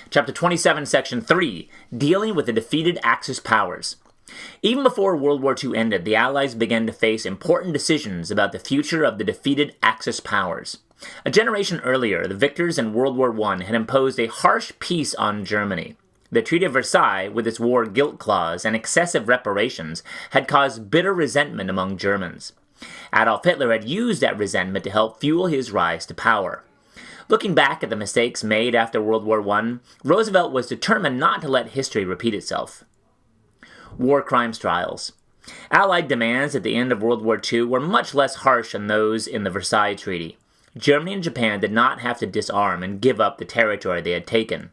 Chapter 27, Section 3, Dealing with the Defeated Axis Powers. Even before World War II ended, the Allies began to face important decisions about the future of the defeated Axis powers. A generation earlier, the victors in World War I had imposed a harsh peace on Germany. The Treaty of Versailles, with its war guilt clause and excessive reparations, had caused bitter resentment among Germans. Adolf Hitler had used that resentment to help fuel his rise to power. Looking back at the mistakes made after World War I, Roosevelt was determined not to let history repeat itself. War crimes trials. Allied demands at the end of World War II were much less harsh than those in the Versailles Treaty. Germany and Japan did not have to disarm and give up the territory they had taken.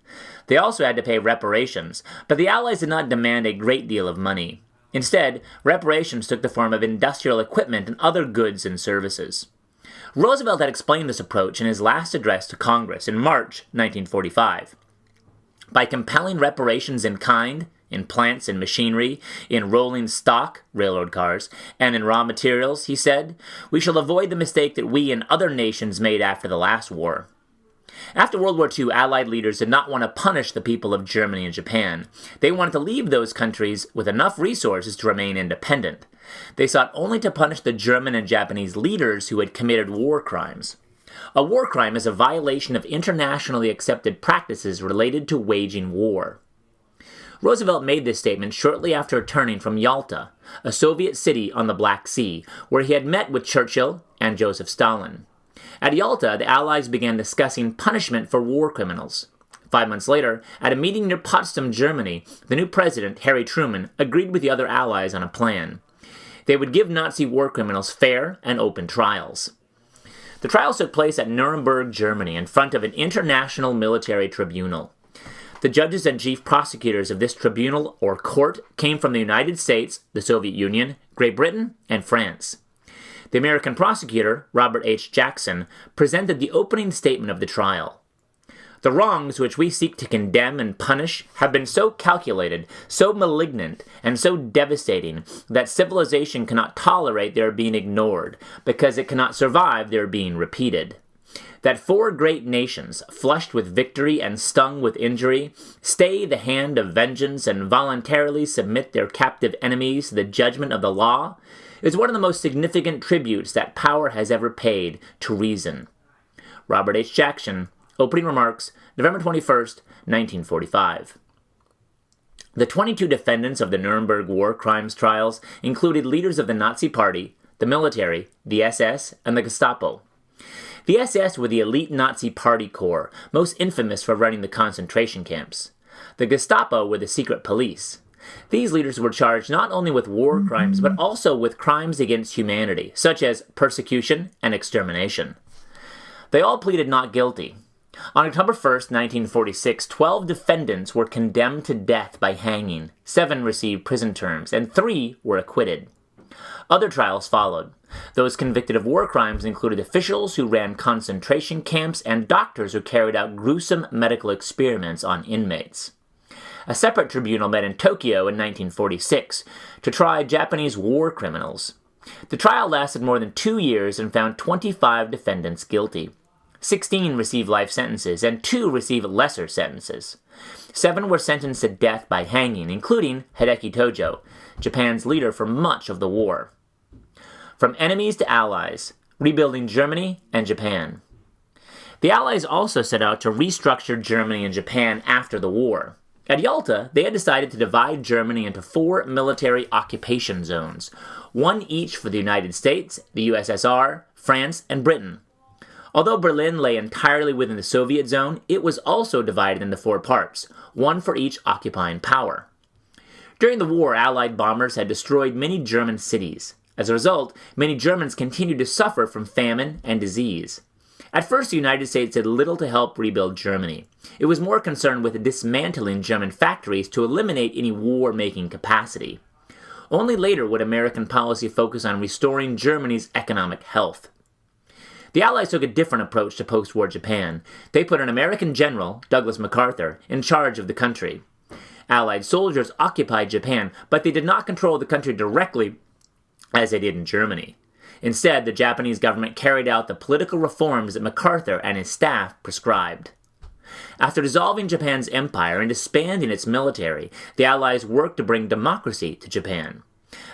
They also had to pay reparations, but the Allies did not demand a great deal of money. Instead, reparations took the form of industrial equipment and other goods and services. Roosevelt had explained this approach in his last address to Congress in March 1945. By compelling reparations in kind, in plants and machinery, in rolling stock, railroad cars, and in raw materials, he said, we shall avoid the mistake that we and other nations made after the last war. After World War II, Allied leaders did not want to punish the people of Germany and Japan. They wanted to leave those countries with enough resources to remain independent. They sought only to punish the German and Japanese leaders who had committed war crimes. A war crime is a violation of internationally accepted practices related to waging war. Roosevelt made this statement shortly after returning from Yalta, a Soviet city on the Black Sea, where he had met with Churchill and Joseph Stalin. At Yalta, the Allies began discussing punishment for war criminals. 5 months later, at a meeting near Potsdam, Germany, the new president, Harry Truman, agreed with the other Allies on a plan. They would give Nazi war criminals fair and open trials. The trials took place at Nuremberg, Germany, in front of an international military tribunal. The judges and chief prosecutors of this tribunal or court came from the United States, the Soviet Union, Great Britain, and France. The American prosecutor, Robert H. Jackson, presented the opening statement of the trial. The wrongs which we seek to condemn and punish have been so calculated, so malignant, and so devastating that civilization cannot tolerate their being ignored, because it cannot survive their being repeated. That 4 great nations, flushed with victory and stung with injury, stay the hand of vengeance and voluntarily submit their captive enemies to the judgment of the law, is one of the most significant tributes that power has ever paid to reason. Robert H. Jackson, opening remarks, November 21st, 1945. The 22 defendants of the Nuremberg war crimes trials included leaders of the Nazi Party, the military, the SS, and the Gestapo. The SS were the elite Nazi party corps, most infamous for running the concentration camps. The Gestapo were the secret police. These leaders were charged not only with war crimes, but also with crimes against humanity, such as persecution and extermination. They all pleaded not guilty. On October 1st, 1946, 12 defendants were condemned to death by hanging, 7 received prison terms, and 3 were acquitted. Other trials followed. Those convicted of war crimes included officials who ran concentration camps and doctors who carried out gruesome medical experiments on inmates. A separate tribunal met in Tokyo in 1946 to try Japanese war criminals. The trial lasted more than 2 years and found 25 defendants guilty. 16 received life sentences and 2 received lesser sentences. 7 were sentenced to death by hanging, including Hideki Tojo, Japan's leader for much of the war. From enemies to allies, rebuilding Germany and Japan. The Allies also set out to restructure Germany and Japan after the war. At Yalta, they had decided to divide Germany into 4 military occupation zones, 1 each for the United States, the USSR, France, and Britain. Although Berlin lay entirely within the Soviet zone, it was also divided into 4 parts, 1 for each occupying power. During the war, Allied bombers had destroyed many German cities. As a result, many Germans continued to suffer from famine and disease. At first, the United States did little to help rebuild Germany. It was more concerned with dismantling German factories to eliminate any war-making capacity. Only later would American policy focus on restoring Germany's economic health. The Allies took a different approach to post-war Japan. They put an American general, Douglas MacArthur, in charge of the country. Allied soldiers occupied Japan, but they did not control the country directly as they did in Germany. Instead, the Japanese government carried out the political reforms that MacArthur and his staff prescribed. After dissolving Japan's empire and disbanding its military, the Allies worked to bring democracy to Japan.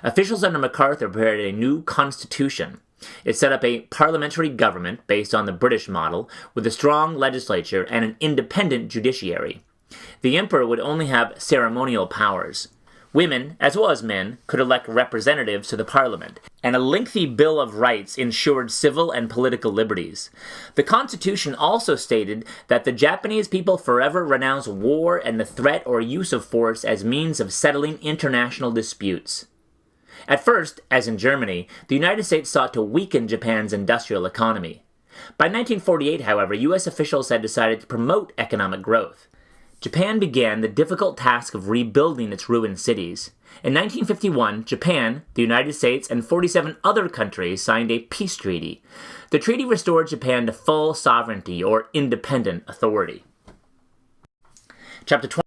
Officials under MacArthur prepared a new constitution. It set up a parliamentary government based on the British model, with a strong legislature and an independent judiciary. The emperor would only have ceremonial powers. Women, as well as men, could elect representatives to the parliament, and a lengthy Bill of Rights ensured civil and political liberties. The constitution also stated that the Japanese people forever renounce war and the threat or use of force as means of settling international disputes. At first, as in Germany, the United States sought to weaken Japan's industrial economy. By 1948, however, U.S. officials had decided to promote economic growth. Japan began the difficult task of rebuilding its ruined cities. In 1951, Japan, the United States, and 47 other countries signed a peace treaty. The treaty restored Japan to full sovereignty or independent authority. Chapter 20.